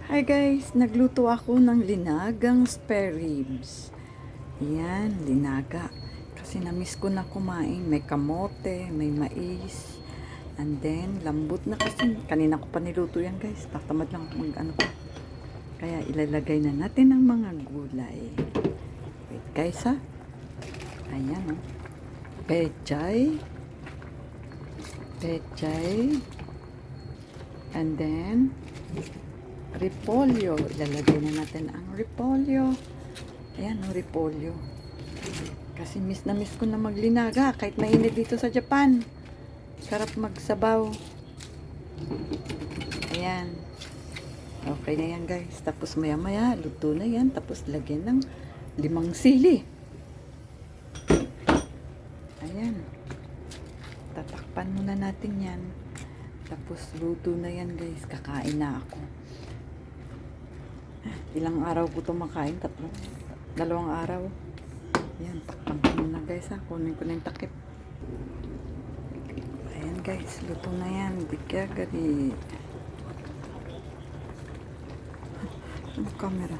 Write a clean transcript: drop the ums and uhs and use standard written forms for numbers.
Hi guys, nagluto ako ng linagang spare ribs. Yan, linaga. Kasi namiss ko na kumain. May kamote, may mais. And then, lambot na kasi. Kanina ko pa niluto yan guys. Tatamad lang mag ano pa. Kaya ilalagay na natin ang mga gulay. Wait guys ha. Ayan oh. Pechay. Pechay. And then, repolyo. Ilalagay na natin ang repolyo. Ayan, no, repolyo. Kasi miss na miss ko na maglinaga. Kahit mainit dito sa Japan. Sarap magsabaw. Ayan. Okay na yan, guys. Tapos maya-maya, luto na yan. Tapos lagyan ng 5 sili. Ayan. Tatakpan muna natin yan. Tapos luto na yan, guys. Kakain na ako. Ilang araw ko ito makain? 2 araw. Yan, takpan ko muna guys ha. Kunin ko na yung takip. Ayan guys, luto na yan. Bigya gari. Ang camera.